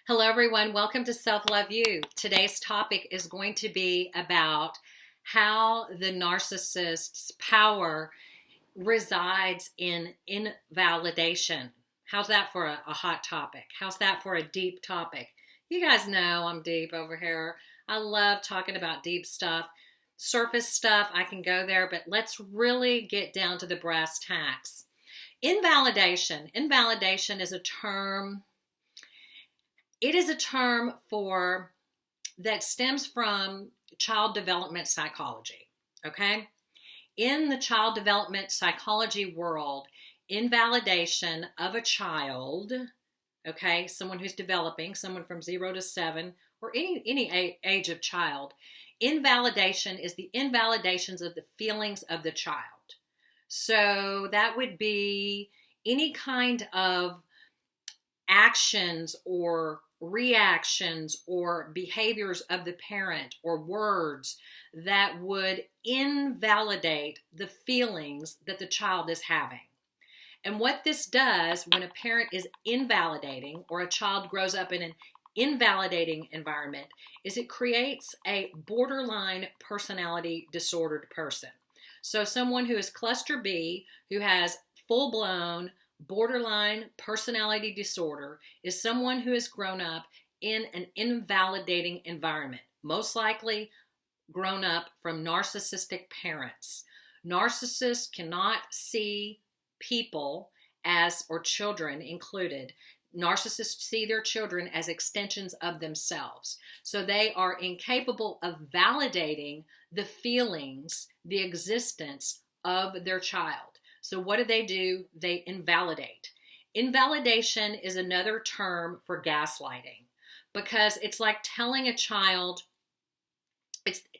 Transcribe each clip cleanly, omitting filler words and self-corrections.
Hello, everyone. Welcome to Self Love You. Today's topic is going to be about how the narcissist's power resides in invalidation. How's that for a hot topic? How's that for a deep topic? You guys know I'm deep over here. I love talking about deep stuff. Surface stuff, I can go there, but let's really get down to the brass tacks. Invalidation. Invalidation is a term. It is a term that stems from child development psychology, okay? In the child development psychology world, invalidation of a child, okay, someone who's developing, someone from 0 to 7, or any age of child, invalidation is the invalidations of the feelings of the child. So that would be any kind of actions or reactions or behaviors of the parent or words that would invalidate the feelings that the child is having. And what this does when a parent is invalidating or a child grows up in an invalidating environment is it creates a borderline personality disordered person. So someone who is cluster B, who has full-blown borderline personality disorder, is someone who has grown up in an invalidating environment, most likely grown up from narcissistic parents. Narcissists cannot see people as, or children included, narcissists see their children as extensions of themselves. So they are incapable of validating the feelings, the existence of their child. So what do? They invalidate. Invalidation is another term for gaslighting because it's like telling a child,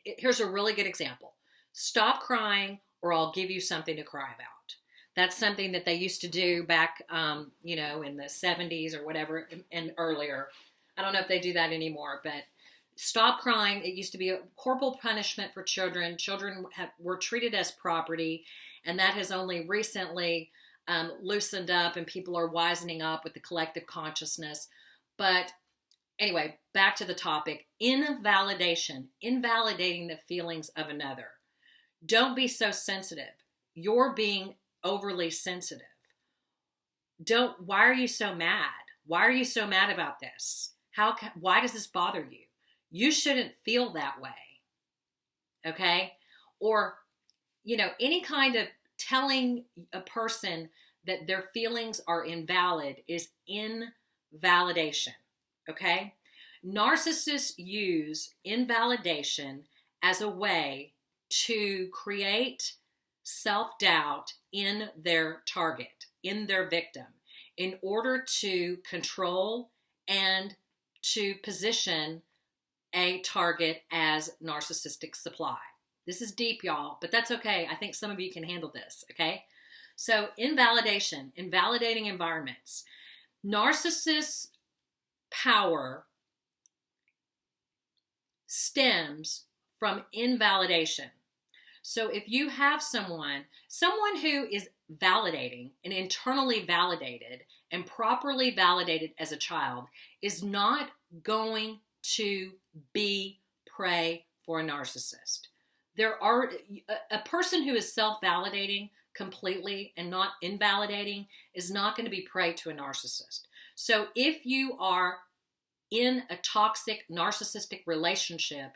here's a really good example. Stop crying or I'll give you something to cry about. That's something that they used to do back, in the 70s or whatever and earlier. I don't know if they do that anymore, but stop crying. It used to be a corporal punishment for children. Children were treated as property. And that has only recently loosened up and people are wisening up with the collective consciousness. But anyway, back to the topic. Invalidating the feelings of another. Don't be so sensitive. You're being overly sensitive. Why are you so mad? Why are you so mad about this? Why does this bother you? You shouldn't feel that way. Okay? Or any kind of telling a person that their feelings are invalid is invalidation, okay? Narcissists use invalidation as a way to create self-doubt in their target, in their victim, in order to control and to position a target as narcissistic supply. This is deep, y'all, but that's okay. I think some of you can handle this, okay? So invalidating environments. Narcissists' power stems from invalidation. So if you have someone who is validating and internally validated and properly validated as a child is not going to be prey for a narcissist. A person who is self-validating completely and not invalidating is not going to be prey to a narcissist. So if you are in a toxic narcissistic relationship,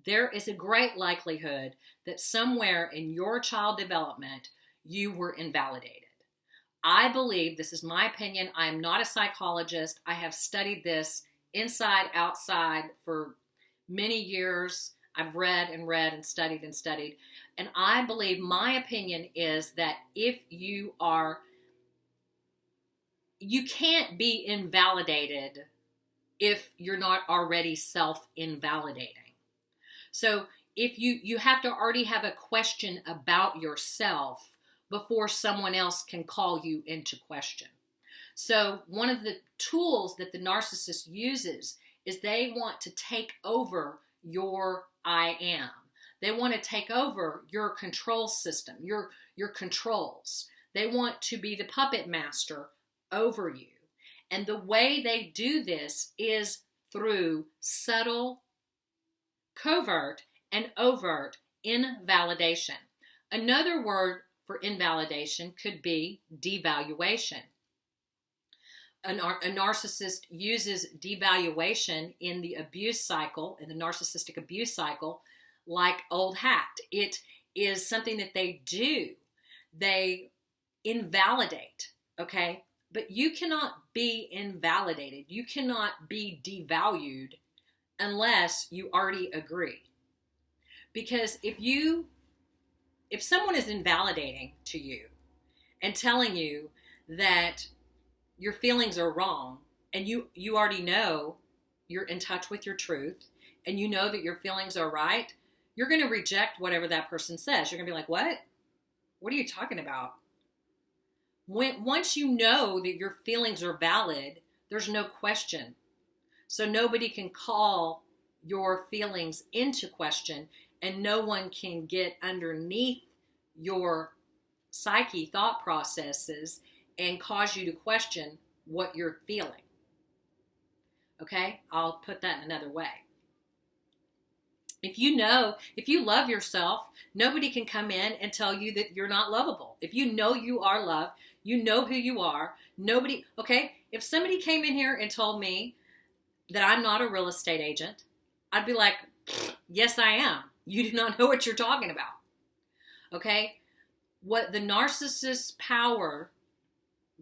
there is a great likelihood that somewhere in your child development, you were invalidated. I believe, this is my opinion, I am not a psychologist. I have studied this inside, outside for many years. I've read and studied. And I believe my opinion is that if you can't be invalidated if you're not already self-invalidating. So if you have to already have a question about yourself before someone else can call you into question. So one of the tools that the narcissist uses is they want to take over your I am. They want to take over your control system, your controls. They want to be the puppet master over you. And the way they do this is through subtle, covert, and overt invalidation. Another word for invalidation could be devaluation. A narcissist uses devaluation in the abuse cycle, in the narcissistic abuse cycle, like old hat. It is something that they do. They invalidate, okay? But you cannot be invalidated. You cannot be devalued unless you already agree. Because if someone is invalidating to you and telling you that your feelings are wrong, and you already know you're in touch with your truth, and you know that your feelings are right, you're going to reject whatever that person says. You're going to be like, what? What are you talking about? Once you know that your feelings are valid, there's no question. So nobody can call your feelings into question, and no one can get underneath your psyche thought processes and cause you to question what you're feeling. Okay? I'll put that in another way. If you love yourself, nobody can come in and tell you that you're not lovable. If you know you are loved, you know who you are. If somebody came in here and told me that I'm not a real estate agent, I'd be like, yes, I am. You do not know what you're talking about. Okay? What the narcissist's power,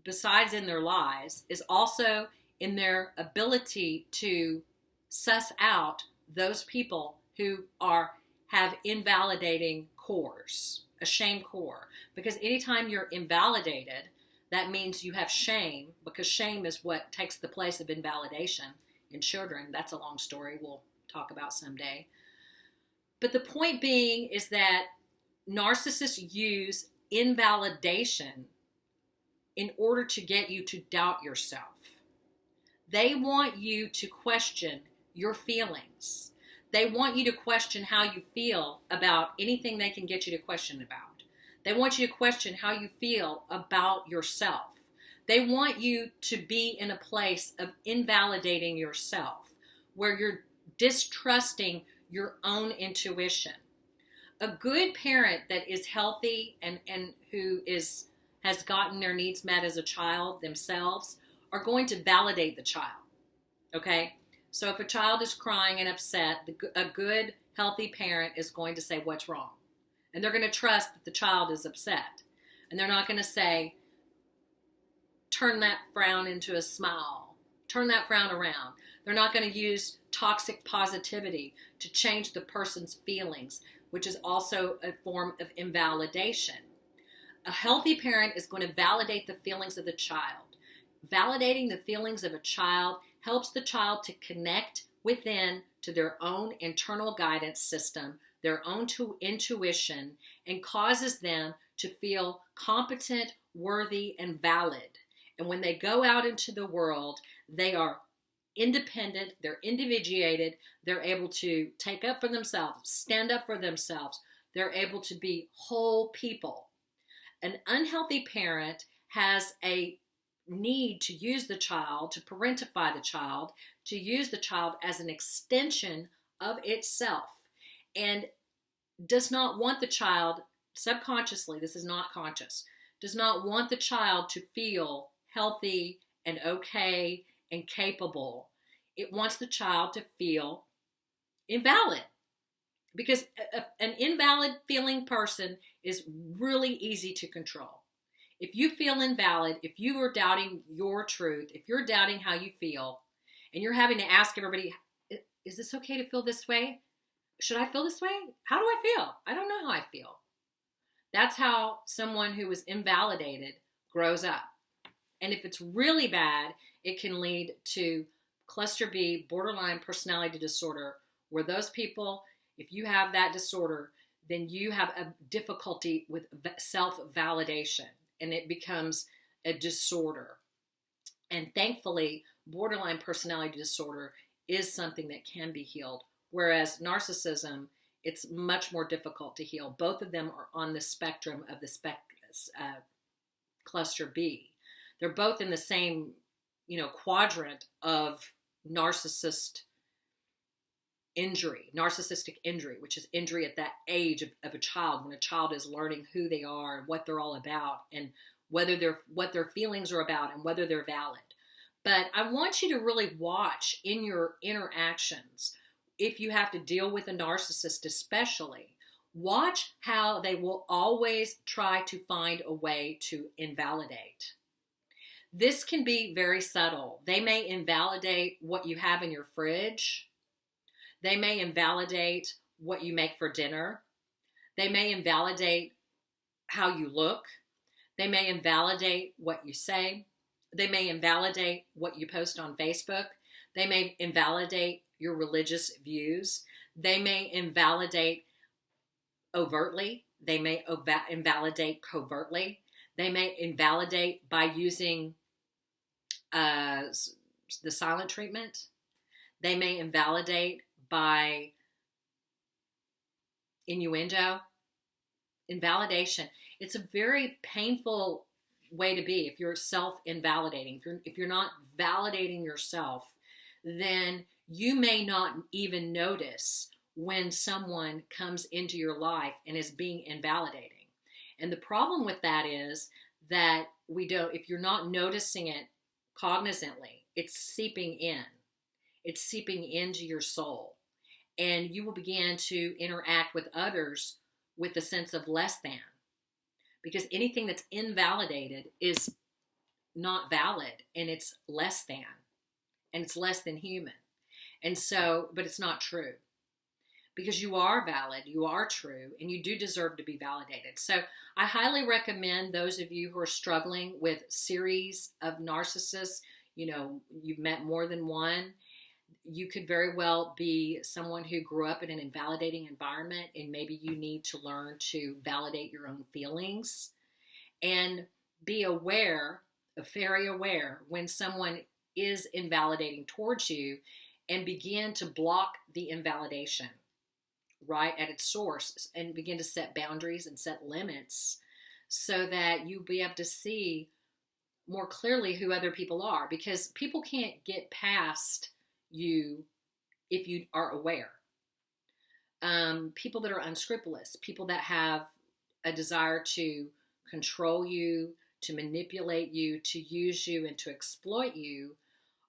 besides in their lies, is also in their ability to suss out those people who have invalidating cores, a shame core. Because anytime you're invalidated, that means you have shame, because shame is what takes the place of invalidation in children. That's a long story we'll talk about someday. But the point being is that narcissists use invalidation in order to get you to doubt yourself. They want you to question your feelings. They want you to question how you feel about anything they can get you to question about. They want you to question how you feel about yourself. They want you to be in a place of invalidating yourself, where you're distrusting your own intuition. A good parent that is healthy and who has gotten their needs met as a child themselves are going to validate the child. Okay? So if a child is crying and upset, a good, healthy parent is going to say, what's wrong? And they're going to trust that the child is upset. And they're not going to say, turn that frown into a smile. Turn that frown around. They're not going to use toxic positivity to change the person's feelings, which is also a form of invalidation. A healthy parent is going to validate the feelings of the child. Validating the feelings of a child helps the child to connect within to their own internal guidance system, their own intuition, and causes them to feel competent, worthy, and valid. And when they go out into the world, they are independent, they're individuated, they're able to take up for themselves, stand up for themselves, they're able to be whole people. An unhealthy parent has a need to use the child, to parentify the child, to use the child as an extension of itself, and does not want the child, subconsciously, this is not conscious, does not want the child to feel healthy and okay and capable. It wants the child to feel invalid, because an invalid feeling person is really easy to control. If you feel invalid, if you are doubting your truth, if you're doubting how you feel, and you're having to ask everybody, is this okay to feel this way? Should I feel this way? How do I feel? I don't know how I feel. That's how someone who is invalidated grows up. And if it's really bad, it can lead to cluster B, borderline personality disorder, where those people, if you have that disorder, then you have a difficulty with self-validation, and it becomes a disorder. And thankfully, borderline personality disorder is something that can be healed, whereas narcissism, it's much more difficult to heal. Both of them are on the spectrum of the cluster B. They're both in the same, quadrant of narcissistic injury, which is injury at that age of a child, when a child is learning who they are and what they're all about, and what their feelings are about, and whether they're valid. But I want you to really watch in your interactions, if you have to deal with a narcissist especially, watch how they will always try to find a way to invalidate. This can be very subtle. They may invalidate what you have in your fridge. They may invalidate what you make for dinner. They may invalidate how you look. They may invalidate what you say. They may invalidate what you post on Facebook. They may invalidate your religious views. They may invalidate overtly. They may invalidate covertly. They may invalidate by using the silent treatment. They may invalidate by innuendo. Invalidation. It's a very painful way to be if you're self-invalidating. If you're not validating yourself, then you may not even notice when someone comes into your life and is being invalidating. And the problem with that is that if you're not noticing it cognizantly, it's seeping in. It's seeping into your soul. And you will begin to interact with others with a sense of less than. Because anything that's invalidated is not valid, and it's less than. And it's less than human. And so, but it's not true. Because you are valid, you are true, and you do deserve to be validated. So I highly recommend those of you who are struggling with series of narcissists, you've met more than one. You could very well be someone who grew up in an invalidating environment, and maybe you need to learn to validate your own feelings and be aware, very aware, when someone is invalidating towards you, and begin to block the invalidation right at its source, and begin to set boundaries and set limits so that you'll be able to see more clearly who other people are, because people can't get past you if you are aware. People that are unscrupulous, people that have a desire to control you, to manipulate you, to use you, and to exploit you,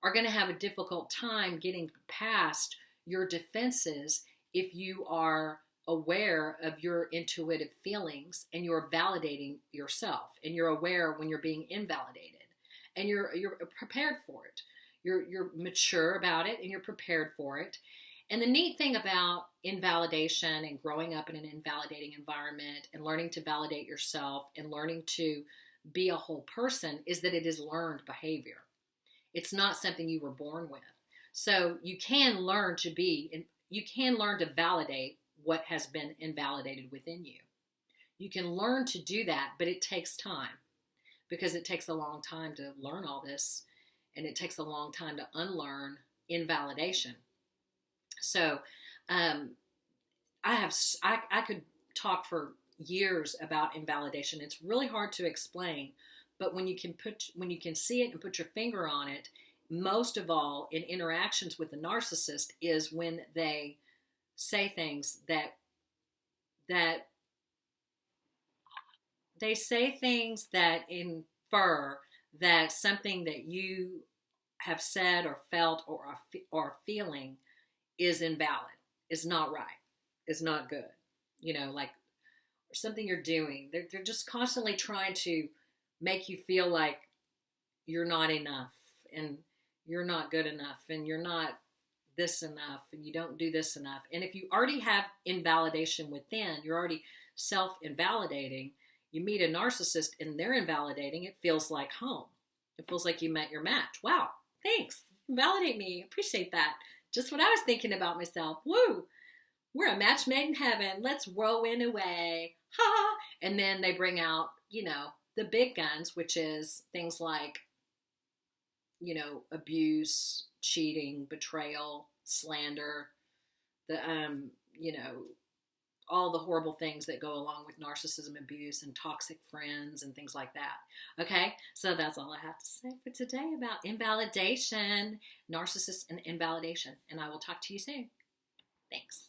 are going to have a difficult time getting past your defenses if you are aware of your intuitive feelings and you're validating yourself, and you're aware when you're being invalidated, and you're prepared for it. You're mature about it, and you're prepared for it. And the neat thing about invalidation and growing up in an invalidating environment and learning to validate yourself and learning to be a whole person is that it is learned behavior. It's not something you were born with. So you can learn to validate what has been invalidated within you. You can learn to do that, but it takes time, because it takes a long time to learn all this, and it takes a long time to unlearn invalidation. So I could talk for years about invalidation. It's really hard to explain, but when you can see it and put your finger on it, most of all in interactions with the narcissist, is when they say things that infer that something that you have said or felt or are feeling is invalid, is not right, is not good, like, or something you're doing. They're just constantly trying to make you feel like you're not enough, and you're not good enough, and you're not this enough, and you don't do this enough. And if you already have invalidation within, you're already self-invalidating, you meet a narcissist and they're invalidating, it feels like home. It feels like you met your match. Wow, thanks. Validate me. Appreciate that. Just what I was thinking about myself. Woo! We're a match made in heaven. Let's whirlwind away. Ha! And then they bring out, the big guns, which is things like, abuse, cheating, betrayal, slander, all the horrible things that go along with narcissism abuse and toxic friends and things like that. Okay, so that's all I have to say for today about invalidation, narcissists and invalidation. And I will talk to you soon. Thanks.